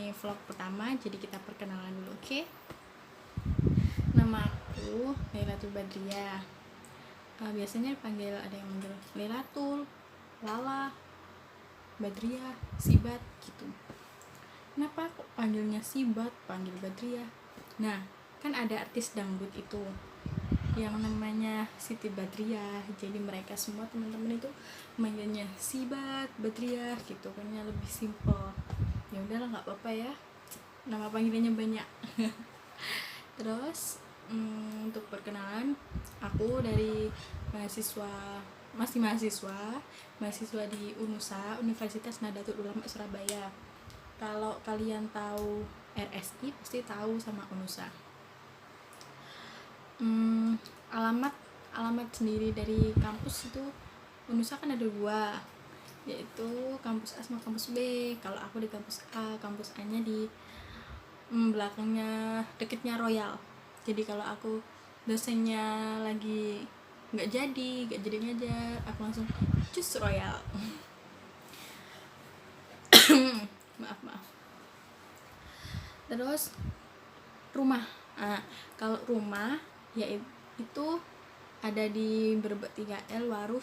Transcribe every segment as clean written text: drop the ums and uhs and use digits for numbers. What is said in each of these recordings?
ini vlog pertama, jadi kita perkenalan dulu, oke? Nama aku Lailatul Badriah. Biasanya panggil, ada yang manggil Lailatul, Lala, Badriah, Sibat gitu. Kenapa kok panggilnya Sibat, panggil Badriah? Nah, kan ada artis dangdut itu yang namanya Siti Badriah, jadi mereka semua teman-teman itu manggilnya Sibat, Badriah gitu kan, ya lebih simple. Ya udahlah, nggak apa-apa ya, nama panggilannya banyak. Terus untuk perkenalan, aku dari masih mahasiswa di UNUSA, Universitas Nahdlatul Ulama Surabaya. Kalau kalian tahu RSI pasti tahu sama UNUSA. Alamat sendiri dari kampus itu, UNUSA kan ada dua, yaitu kampus A sama kampus B. Kalau aku di kampus A, kampus A nya di belakangnya deketnya Royal. Jadi kalau aku dosennya lagi nggak jadi ngajar, aku langsung cus Royal. maaf. Terus rumah, kalau rumah yaitu ada di Brebek 3L, Waru,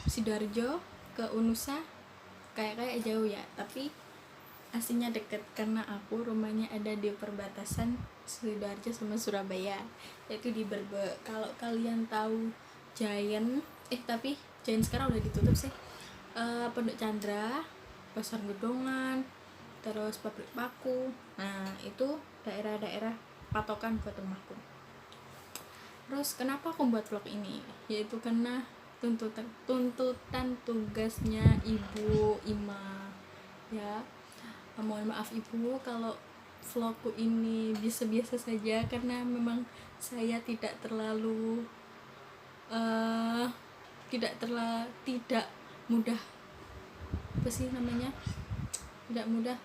Sidoarjo ke UNUSA kayak jauh ya, tapi aslinya deket karena aku rumahnya ada di perbatasan Sidoarjo sama Surabaya, yaitu di Brebek. Kalau kalian tahu Giant, tapi Giant sekarang udah ditutup sih, Pondok Chandra, Pasar Gedongan, terus pabrik paku, nah itu daerah-daerah patokan buat rumahku. Terus kenapa aku buat vlog ini, yaitu karena tuntutan tugasnya Ibu Ima ya. Mohon maaf Ibu kalau vlogku ini biasa-biasa saja, karena memang saya tidak mudah tidak mudah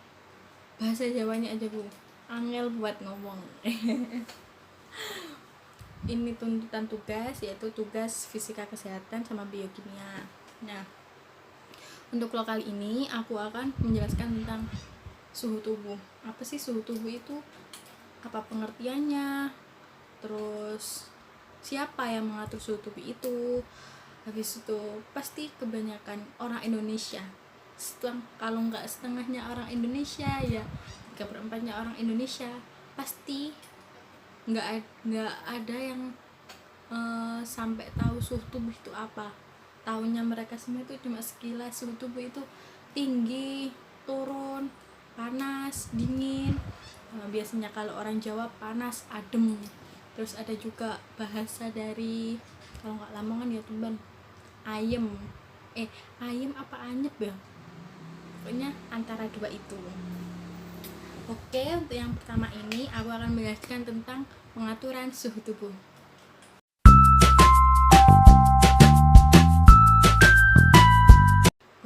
bahasa Jawanya aja Bu, angel buat ngomong. Ini tuntutan tugas, yaitu tugas fisika kesehatan sama biokimia. Nah, untuk vlog kali ini aku akan menjelaskan tentang suhu tubuh. Apa sih suhu tubuh itu? Apa pengertiannya? Terus siapa yang mengatur suhu tubuh itu? Habis itu pasti kebanyakan orang Indonesia, kalau nggak setengahnya orang Indonesia ya 3/4-nya orang Indonesia, pasti nggak ada yang sampai tahu suhu tubuh itu apa. Taunya mereka semua itu cuma sekilas, suhu tubuh itu tinggi, turun, panas, dingin. Biasanya kalau orang Jawa panas, adem. Terus ada juga bahasa dari, kalau nggak Lamongan ya Tuban, ayem apa anyep ya, pokoknya antara dua itu. Oke, untuk yang pertama ini aku akan menjelaskan tentang pengaturan suhu tubuh.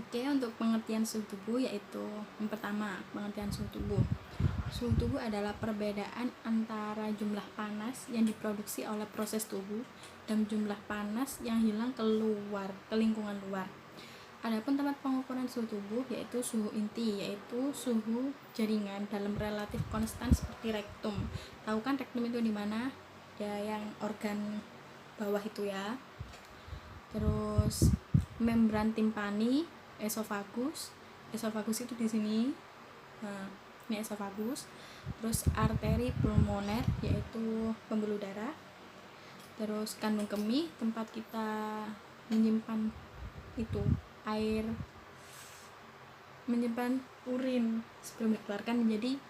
Oke, untuk pengertian suhu tubuh, yaitu yang pertama, pengertian suhu tubuh. Suhu tubuh adalah perbedaan antara jumlah panas yang diproduksi oleh proses tubuh dan jumlah panas yang hilang ke lingkungan luar. Adapun tempat pengukuran suhu tubuh yaitu suhu inti, yaitu suhu jaringan dalam relatif konstan seperti rektum. Tahu kan rektum itu di mana? Ya, yang organ bawah itu ya. Terus membran timpani, esofagus itu di sini. Nah, ini esofagus. Terus arteri pulmoner, yaitu pembuluh darah. Terus kandung kemih, tempat kita menyimpan menyimpan urin sebelum dikeluarkan menjadi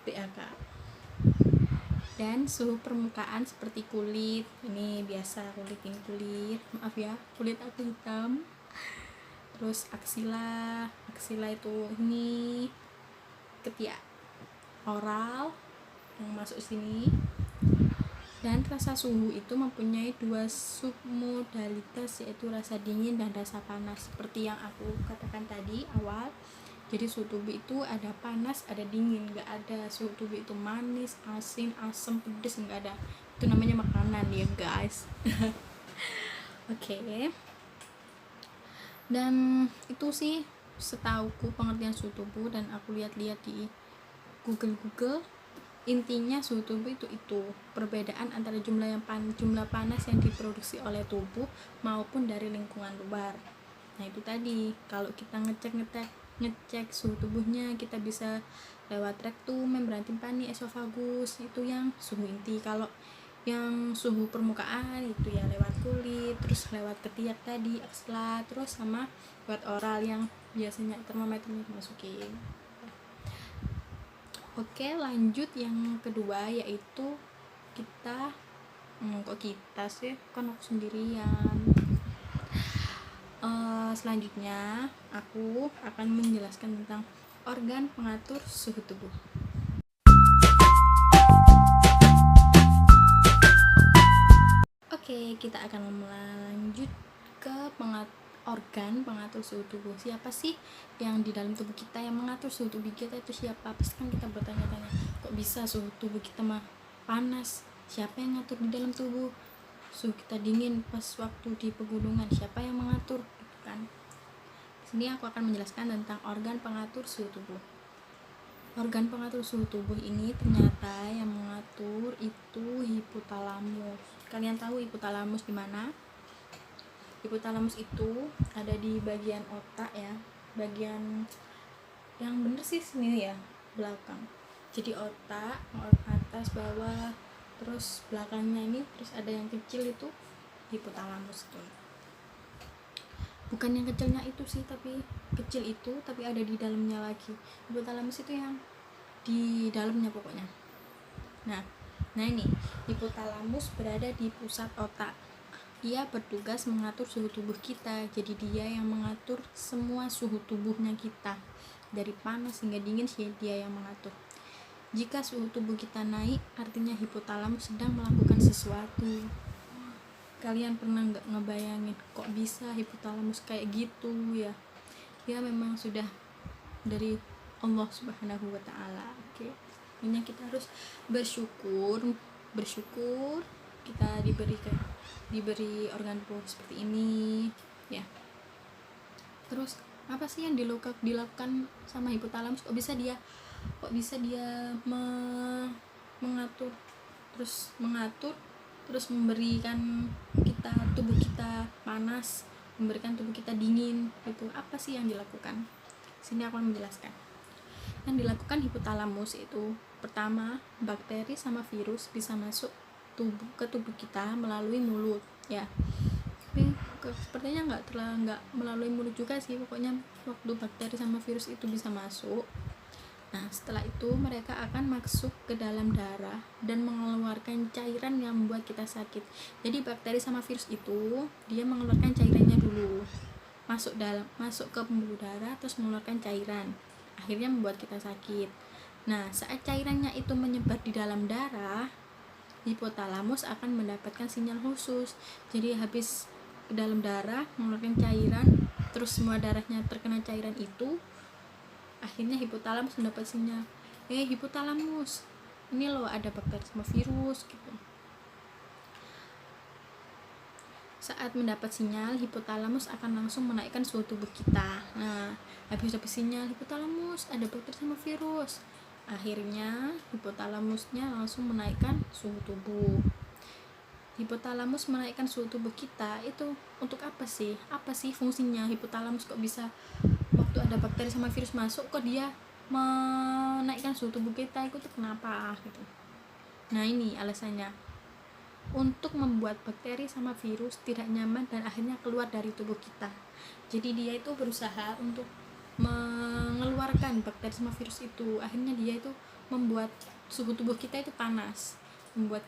BAK. Dan suhu permukaan seperti kulit, ini biasa kulit, maaf ya, kulit aku hitam. Terus aksila itu ini ketiak, oral yang masuk sini. Dan rasa suhu itu mempunyai dua submodalitas, yaitu rasa dingin dan rasa panas, seperti yang aku katakan tadi awal. Jadi suhu tubuh itu ada panas, ada dingin, nggak ada suhu tubuh itu manis, asin, asam, pedes, nggak ada. Itu namanya makanan ya guys. Oke. Dan itu sih setauku pengertian suhu tubuh dan aku lihat-lihat di Google, intinya suhu tubuh itu perbedaan antara jumlah panas yang diproduksi oleh tubuh maupun dari lingkungan luar. Nah itu tadi, kalau kita ngecek suhu tubuhnya, kita bisa lewat rektum, membran timpani, esofagus, itu yang suhu inti. Kalau yang suhu permukaan itu ya lewat kulit, terus lewat ketiak tadi, aksela, terus sama lewat oral yang biasanya termometernya dimasukin. Oke, lanjut yang kedua, yaitu kita kok kita sih, kan aku sendirian. Selanjutnya aku akan menjelaskan tentang organ pengatur suhu tubuh. Oke, kita akan melanjut ke organ pengatur suhu tubuh. Siapa sih yang di dalam tubuh kita yang mengatur suhu tubuh kita itu siapa? Pasti kan kita bertanya-tanya, kok bisa suhu tubuh kita mah panas? Siapa yang ngatur di dalam tubuh? Suhu kita dingin pas waktu di pegunungan, siapa yang mengatur? Gitu kan. Di sini aku akan menjelaskan tentang organ pengatur suhu tubuh. Organ pengatur suhu tubuh ini ternyata yang mengatur itu hipotalamus. Kalian tahu hipotalamus di mana? Hipotalamus itu ada di bagian otak ya, bagian yang bener sih sini ya, belakang. Jadi otak atas bawah, terus belakangnya ini, terus ada yang kecil itu hipotalamus tuh. Bukan yang kecilnya itu sih, tapi kecil itu tapi ada di dalamnya lagi. Hipotalamus itu yang di dalamnya pokoknya. Nah ini hipotalamus berada di pusat otak. Ia bertugas mengatur suhu tubuh kita. Jadi dia yang mengatur semua suhu tubuhnya kita, dari panas hingga dingin, dia yang mengatur. Jika suhu tubuh kita naik, artinya hipotalamus sedang melakukan sesuatu. Kalian pernah nggak ngebayangin kok bisa hipotalamus kayak gitu ya? Ya memang sudah dari Allah Subhanahu wa Ta'ala. Oke. Ini kita harus bersyukur kita diberi organ tubuh seperti ini ya. Terus apa sih yang dilakukan sama hipotalamus? Kok bisa dia mengatur terus memberikan tubuh kita panas, memberikan tubuh kita dingin gitu. Apa sih yang dilakukan? Sini aku akan menjelaskan. Yang dilakukan hipotalamus itu, pertama, bakteri sama virus bisa masuk ke tubuh kita melalui mulut ya. Tapi sepertinya nggak melalui mulut juga sih, pokoknya waktu bakteri sama virus itu bisa masuk. Nah setelah itu mereka akan masuk ke dalam darah dan mengeluarkan cairan yang membuat kita sakit. Jadi bakteri sama virus itu dia mengeluarkan cairannya dulu, masuk ke pembuluh darah, terus mengeluarkan cairan, akhirnya membuat kita sakit. Nah saat cairannya itu menyebar di dalam darah, hipotalamus akan mendapatkan sinyal khusus. Jadi habis ke dalam darah mengeluarkan cairan, terus semua darahnya terkena cairan itu, akhirnya hipotalamus mendapat sinyal, hipotalamus, ini loh ada bakteri sama virus gitu. Saat mendapat sinyal, hipotalamus akan langsung menaikkan suhu tubuh kita. Nah habis dapat sinyal hipotalamus ada bakteri sama virus, akhirnya hipotalamusnya langsung menaikkan suhu tubuh. Hipotalamus menaikkan suhu tubuh kita itu untuk apa sih? Apa sih fungsinya hipotalamus? Kok bisa waktu ada bakteri sama virus masuk kok dia menaikkan suhu tubuh kita? Itu kenapa gitu? Nah ini alasannya, untuk membuat bakteri sama virus tidak nyaman dan akhirnya keluar dari tubuh kita. Jadi dia itu berusaha untuk mengeluarkan bakteri sama virus itu, akhirnya dia itu membuat suhu tubuh kita itu panas, membuat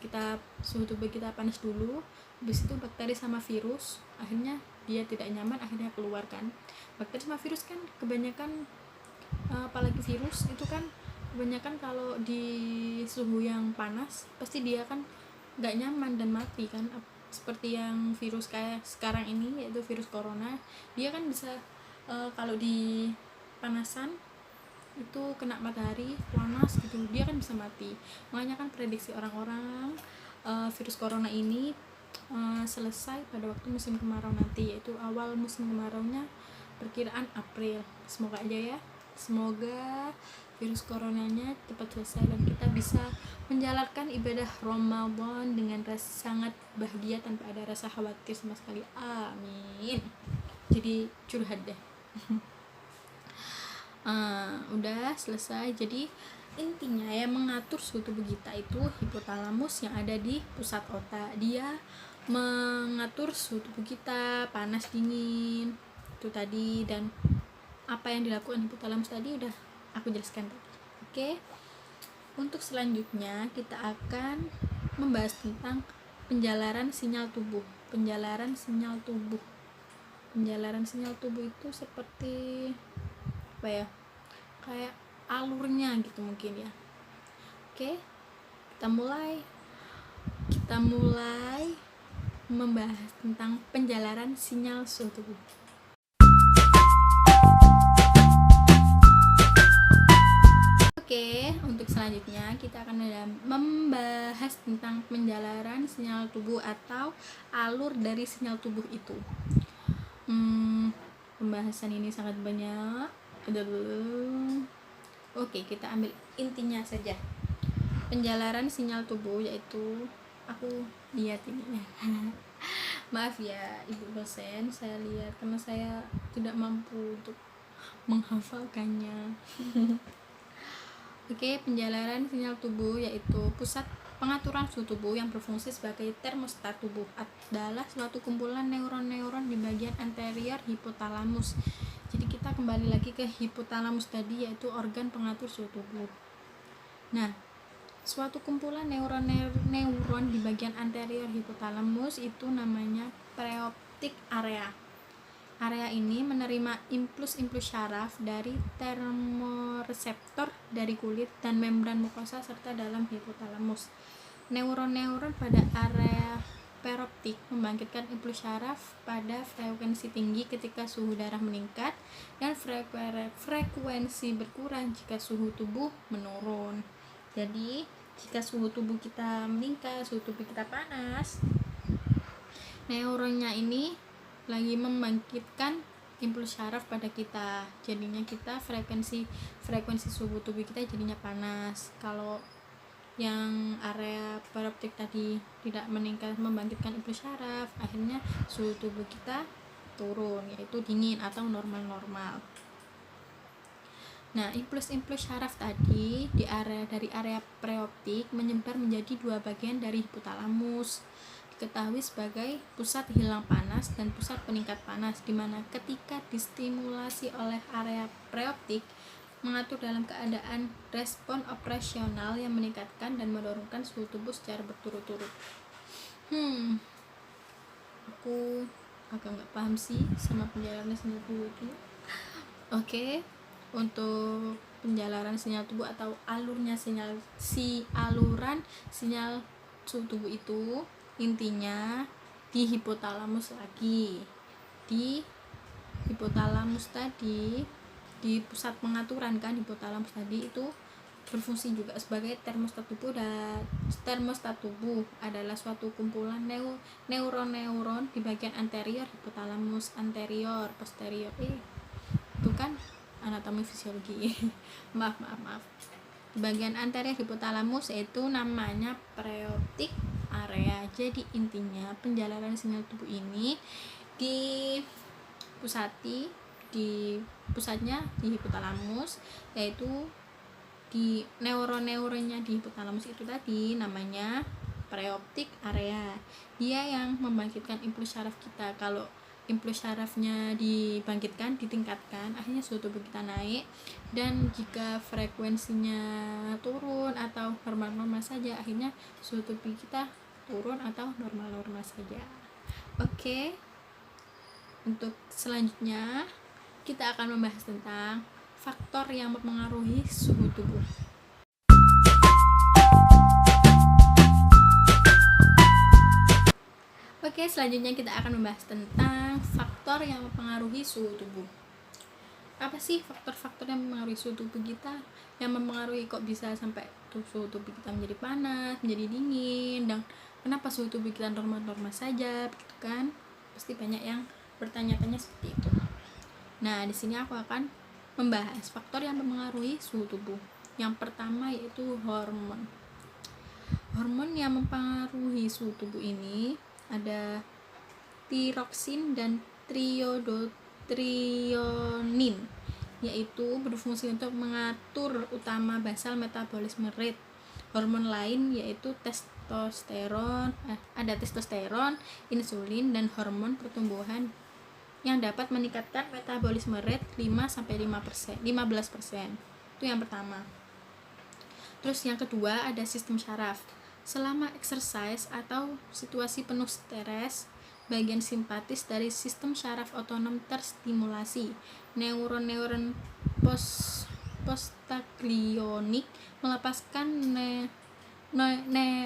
suhu tubuh kita panas dulu. Habis itu bakteri sama virus akhirnya dia tidak nyaman, akhirnya keluarkan. Bakteri sama virus kan kebanyakan, apalagi virus itu kan kebanyakan kalau di suhu yang panas pasti dia kan nggak nyaman dan mati kan. Seperti yang virus kayak sekarang ini, yaitu virus corona, dia kan bisa kalau di panasan itu kena matahari panas gitu, dia kan bisa mati. Makanya kan prediksi orang-orang virus corona ini selesai pada waktu musim kemarau nanti, yaitu awal musim kemaraunya perkiraan April. Semoga aja ya, semoga virus coronanya cepat selesai dan kita bisa menjalankan ibadah Ramadan dengan sangat bahagia tanpa ada rasa khawatir sama sekali. Amin. Jadi curhat deh. Udah selesai. Jadi intinya yang mengatur suhu tubuh kita itu hipotalamus yang ada di pusat otak. Dia mengatur suhu tubuh kita, panas dingin itu tadi, dan apa yang dilakukan hipotalamus tadi udah aku jelaskan tadi. Oke. Untuk selanjutnya kita akan membahas tentang penjalaran sinyal tubuh. Penjalaran sinyal tubuh itu seperti apa ya? Kayak alurnya gitu mungkin ya. Oke. Kita mulai membahas tentang penjalaran sinyal suhu tubuh. Oke, untuk selanjutnya kita akan membahas tentang penjalaran sinyal tubuh atau alur dari sinyal tubuh itu. Pembahasan ini sangat banyak. Oke, kita ambil intinya saja. Penjalaran sinyal tubuh yaitu, aku lihat ini. Maaf ya Ibu dosen, saya lihat karena saya tidak mampu untuk menghafalkannya. Oke, penjalaran sinyal tubuh yaitu pusat pengaturan suhu tubuh yang berfungsi sebagai termostat tubuh adalah suatu kumpulan neuron-neuron di bagian anterior hipotalamus. Jadi kita kembali lagi ke hipotalamus tadi, yaitu organ pengatur suhu tubuh. Nah, suatu kumpulan neuron di bagian anterior hipotalamus itu namanya preoptic area. Area ini menerima impuls-impuls syaraf dari termoreseptor dari kulit dan membran mukosa serta dalam hipotalamus. Neuron-neuron pada area preoptik membangkitkan impuls syaraf pada frekuensi tinggi ketika suhu darah meningkat dan frekuensi berkurang jika suhu tubuh menurun. Jadi, jika suhu tubuh kita meningkat, suhu tubuh kita panas, neuronnya ini lagi membangkitkan impuls syaraf pada kita, jadinya kita frekuensi suhu tubuh kita jadinya panas. Kalau yang area preoptik tadi tidak membangkitkan impuls syaraf, akhirnya suhu tubuh kita turun, yaitu dingin atau normal. Nah, impuls syaraf tadi dari area preoptik menyebar menjadi dua bagian dari hipotalamus, diketahui sebagai pusat hilang panas dan pusat peningkat panas, di mana ketika distimulasi oleh area preoptik mengatur dalam keadaan respon operasional yang meningkatkan dan menurunkan suhu tubuh secara berturut-turut. Aku agak nggak paham sih sama penjalaran sinyal tubuh itu. Oke, untuk penjalaran sinyal tubuh atau aluran sinyal suhu tubuh itu intinya di hipotalamus lagi. Di hipotalamus tadi, di pusat pengaturan kan, hipotalamus tadi itu berfungsi juga sebagai termostat tubuh, dan termostat tubuh adalah suatu kumpulan neuron-neuron di bagian anterior hipotalamus, anterior, posterior. Itu kan anatomi fisiologi. maaf. Di bagian anterior hipotalamus itu namanya preoptic area. Jadi intinya penjalaran sinyal tubuh ini pusatnya di hipotalamus, yaitu di neuron-neuronnya di hipotalamus itu tadi namanya preoptic area. Dia yang membangkitkan impuls syaraf kita. Kalau impuls syarafnya dibangkitkan, ditingkatkan, akhirnya suhu tubuh kita naik, dan jika frekuensinya turun atau normal-normal saja, akhirnya suhu tubuh kita turun atau normal-normal saja. Oke. Untuk selanjutnya kita akan membahas tentang faktor yang mempengaruhi suhu tubuh. Oke, selanjutnya kita akan membahas tentang faktor yang mempengaruhi suhu tubuh. Apa sih faktor-faktor yang mempengaruhi suhu tubuh kita? Yang mempengaruhi kok bisa sampai suhu tubuh kita menjadi panas, menjadi dingin, dan kenapa suhu tubuh kita normal-normal saja, begitu kan? Pasti banyak yang bertanya-tanya seperti itu. Nah, di sini aku akan membahas faktor yang mempengaruhi suhu tubuh. Yang pertama yaitu hormon. Hormon yang mempengaruhi suhu tubuh ini ada tiroksin dan trionin, yaitu berfungsi untuk mengatur utama basal metabolisme rate. Hormon lain yaitu ada testosteron, insulin, dan hormon pertumbuhan yang dapat meningkatkan metabolisme rate 5-15%. Itu yang pertama. Terus yang kedua ada sistem syaraf. Selama exercise atau situasi penuh stres, bagian simpatis dari sistem syaraf otonom terstimulasi. Neuron postaglionik melepaskan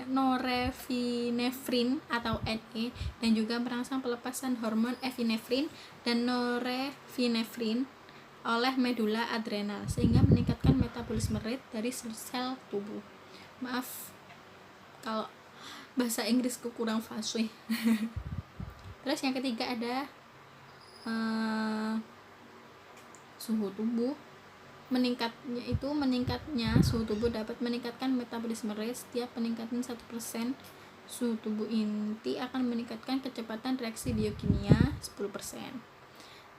norepinefrin atau NE dan juga merangsang pelepasan hormon epinefrin dan norepinefrin oleh medula adrenal sehingga meningkatkan metabolisme rate dari sel tubuh. Maaf kalau bahasa Inggrisku kurang fasih. Terus yang ketiga ada suhu tubuh. Meningkatnya suhu tubuh dapat meningkatkan metabolisme rate. Setiap peningkatan 1% suhu tubuh inti akan meningkatkan kecepatan reaksi biokimia 10%.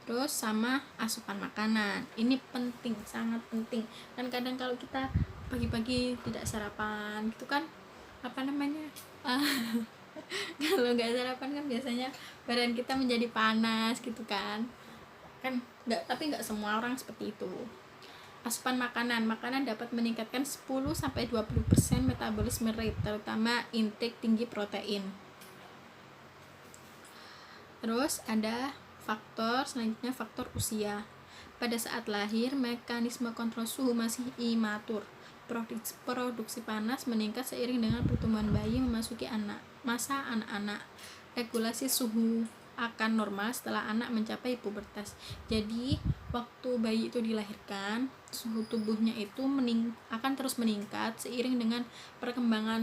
Terus sama asupan makanan, ini penting, sangat penting. Dan kadang kalau kita pagi-pagi tidak sarapan gitu kan, kalau nggak sarapan kan biasanya badan kita menjadi panas gitu kan tapi nggak semua orang seperti itu. Asupan makanan dapat meningkatkan 10-20% metabolisme rate, terutama intake tinggi protein. Terus ada selanjutnya faktor usia. Pada saat lahir, mekanisme kontrol suhu masih imatur. Produksi panas meningkat seiring dengan pertumbuhan bayi memasuki masa anak-anak. Regulasi suhu akan normal setelah anak mencapai pubertas. Jadi waktu bayi itu dilahirkan, suhu tubuhnya itu akan terus meningkat seiring dengan perkembangan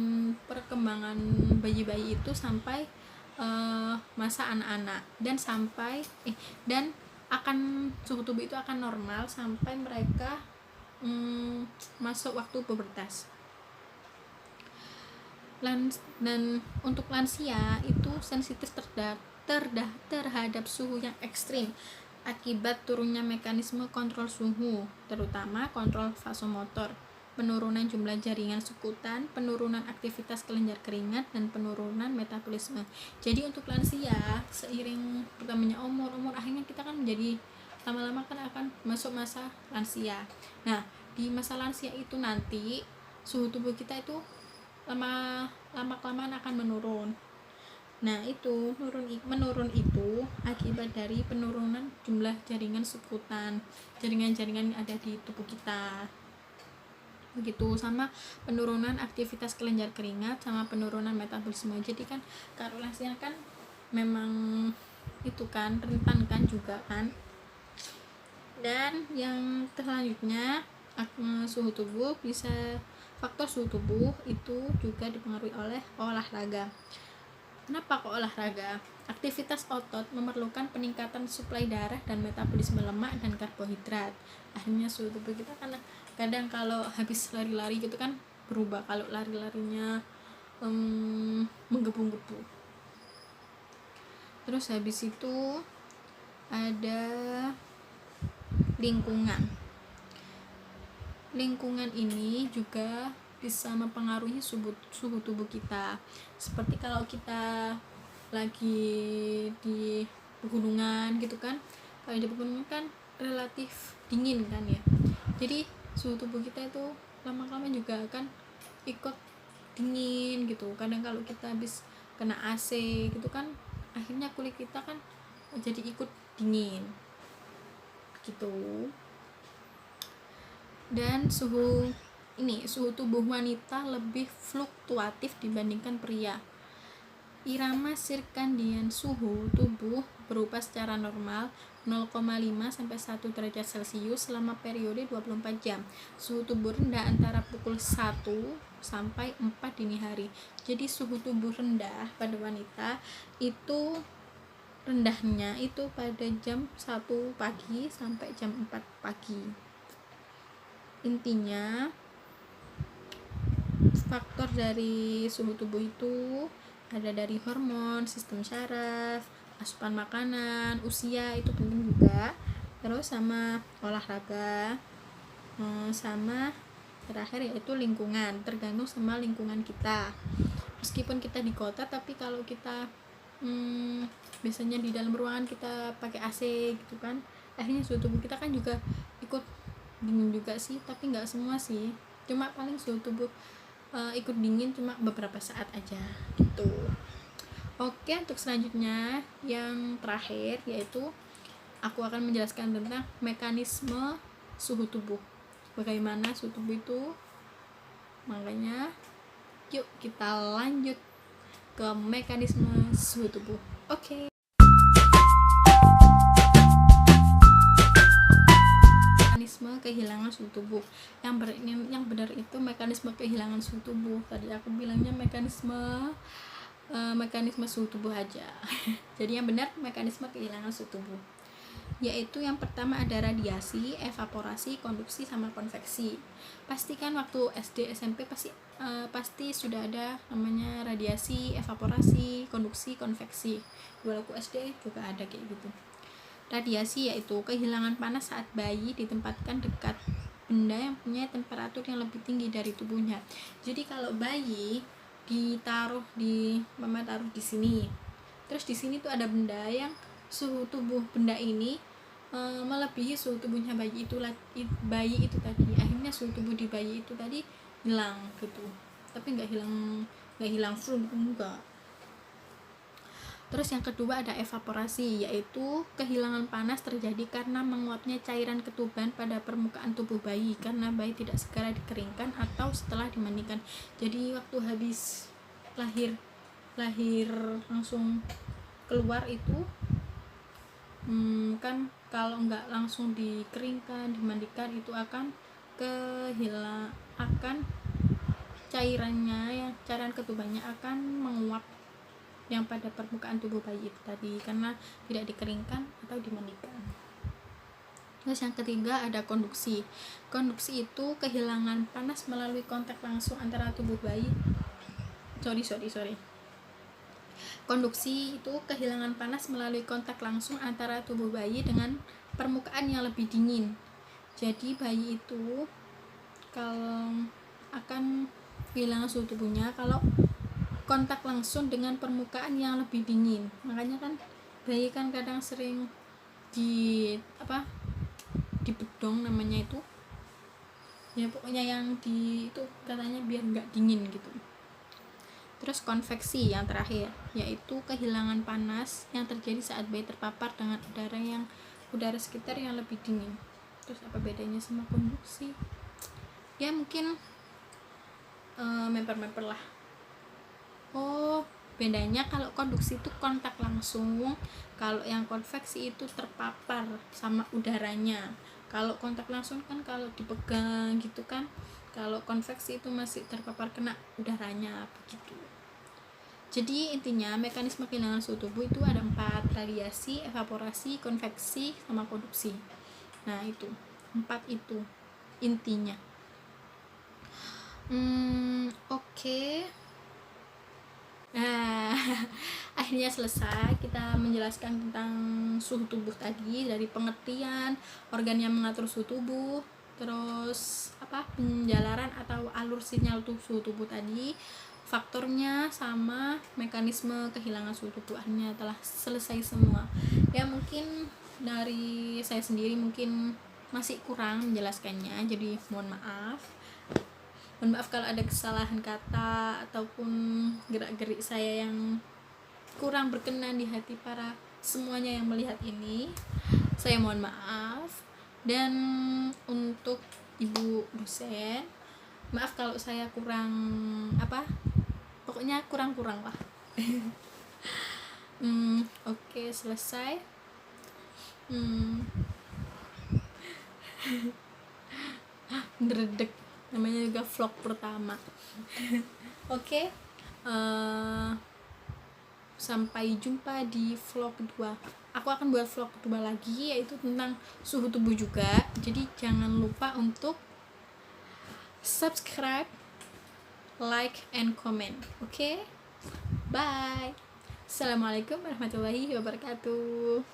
bayi-bayi itu sampai masa anak-anak dan suhu tubuh itu akan normal sampai mereka masuk waktu pubertas. Dan untuk lansia itu sensitif terhadap suhu yang ekstrim akibat turunnya mekanisme kontrol suhu, terutama kontrol vasomotor, penurunan jumlah jaringan sekutan, penurunan aktivitas kelenjar keringat, dan penurunan metabolisme. Jadi untuk lansia, seiring bertambahnya umur akhirnya kita kan menjadi lama-lama kan akan masuk masa lansia. Nah, di masa lansia itu nanti suhu tubuh kita itu lama-kelamaan akan menurun. Nah, itu menurun itu akibat dari penurunan jumlah jaringan sekutan, jaringan-jaringan yang ada di tubuh kita. Begitu sama penurunan aktivitas kelenjar keringat sama penurunan metabolisme. Jadi kan kalau lansia kan memang itu kan rentan kan juga kan. Dan yang selanjutnya faktor suhu tubuh itu juga dipengaruhi oleh olahraga. Kenapa kok olahraga? Aktivitas otot memerlukan peningkatan suplai darah dan metabolisme lemak dan karbohidrat. Akhirnya suhu tubuh kita kadang kalau habis lari-lari gitu kan berubah, kalau lari-larinya menggebu-gebu. Terus habis itu ada lingkungan ini juga bisa mempengaruhi suhu tubuh kita. Seperti kalau kita lagi di pegunungan gitu kan, kalau di pegunungan kan relatif dingin kan ya, jadi suhu tubuh kita itu lama-lama juga akan ikut dingin gitu. Kadang kalau kita habis kena AC gitu kan, akhirnya kulit kita kan jadi ikut dingin gitu. Dan suhu tubuh wanita lebih fluktuatif dibandingkan pria. Irama sirkadian suhu tubuh berubah secara normal 0,5-1 derajat Celcius selama periode 24 jam. Suhu tubuh rendah antara pukul 1 sampai 4 dini hari. Jadi suhu tubuh rendah pada wanita itu rendahnya itu pada jam 1 pagi sampai jam 4 pagi. Intinya faktor dari suhu tubuh itu ada dari hormon, sistem syaraf, asupan makanan, usia itu penting juga, terus sama olahraga, sama terakhir yaitu lingkungan, tergantung sama lingkungan kita. Meskipun kita di kota, tapi kalau kita biasanya di dalam ruangan kita pakai AC gitu kan, akhirnya suhu tubuh kita kan juga ikut dingin juga sih, tapi nggak semua sih, cuma paling suhu tubuh ikut dingin cuma beberapa saat aja gitu. Oke, untuk selanjutnya yang terakhir yaitu aku akan menjelaskan tentang mekanisme suhu tubuh, bagaimana suhu tubuh itu. Makanya yuk kita lanjut ke mekanisme suhu tubuh. Oke. Mekanisme kehilangan suhu tubuh. Yang benar itu mekanisme kehilangan suhu tubuh. Tadi aku bilangnya mekanisme suhu tubuh aja. Jadi yang benar mekanisme kehilangan suhu tubuh. Yaitu yang pertama ada radiasi, evaporasi, konduksi, sama konveksi. Pastikan waktu SD SMP pasti sudah ada namanya radiasi, evaporasi, konduksi, konveksi. Dulu aku SD juga ada kayak gitu. Radiasi yaitu kehilangan panas saat bayi ditempatkan dekat benda yang punya temperatur yang lebih tinggi dari tubuhnya. Jadi kalau bayi ditaruh di mama taruh di sini, terus di sini tuh ada benda yang suhu tubuh benda ini melebihi suhu tubuhnya bayi itu tadi. Akhirnya suhu tubuh di bayi itu tadi hilang gitu, tapi nggak hilang full, enggak. Terus yang kedua ada evaporasi, yaitu kehilangan panas terjadi karena menguapnya cairan ketuban pada permukaan tubuh bayi karena bayi tidak segera dikeringkan atau setelah dimandikan. Jadi waktu habis lahir langsung keluar itu kan kalau nggak langsung dikeringkan, dimandikan, itu akan cairan ketubannya akan menguap yang pada permukaan tubuh bayi itu tadi karena tidak dikeringkan atau dimandikan. Terus yang ketiga ada konduksi. Konduksi itu kehilangan panas melalui kontak langsung antara tubuh bayi. Konduksi itu kehilangan panas melalui kontak langsung antara tubuh bayi dengan permukaan yang lebih dingin. Jadi bayi itu kalau akan kehilangan suhu tubuhnya kalau kontak langsung dengan permukaan yang lebih dingin. Makanya kan bayi kan kadang sering dibedong namanya itu. Ya pokoknya yang itu katanya biar nggak dingin gitu. Terus konveksi yang terakhir, yaitu kehilangan panas yang terjadi saat bayi terpapar dengan udara sekitar yang lebih dingin. Terus apa bedanya sama konduksi? Ya mungkin memper lah. Oh, bedanya kalau konduksi itu kontak langsung, kalau yang konveksi itu terpapar sama udaranya. Kalau kontak langsung kan kalau dipegang gitu kan, kalau konveksi itu masih terpapar kena udaranya begitu. Jadi intinya mekanisme kehilangan suhu tubuh itu ada 4, radiasi, evaporasi, konveksi, sama konduksi. Nah itu 4 itu intinya. Oke. Nah, akhirnya selesai kita menjelaskan tentang suhu tubuh tadi, dari pengertian organ yang mengatur suhu tubuh, terus penjalaran atau alur sinyal suhu tubuh tadi, faktornya, sama mekanisme kehilangan suhu tubuh. Akhirnya telah selesai semua. Ya mungkin dari saya sendiri mungkin masih kurang menjelaskannya, jadi mohon maaf kalau ada kesalahan kata ataupun gerak-gerik saya yang kurang berkenan di hati para semuanya yang melihat ini. Saya mohon maaf. Dan untuk ibu dosen, maaf kalau saya kurang pokoknya kurang lah. Oke, selesai. Dredeg, namanya juga vlog pertama. Oke. sampai jumpa di vlog kedua. Aku akan buat vlog kedua lagi, yaitu tentang suhu tubuh juga. Jadi jangan lupa untuk subscribe, like, and comment. Oke? Bye. Assalamualaikum warahmatullahi wabarakatuh.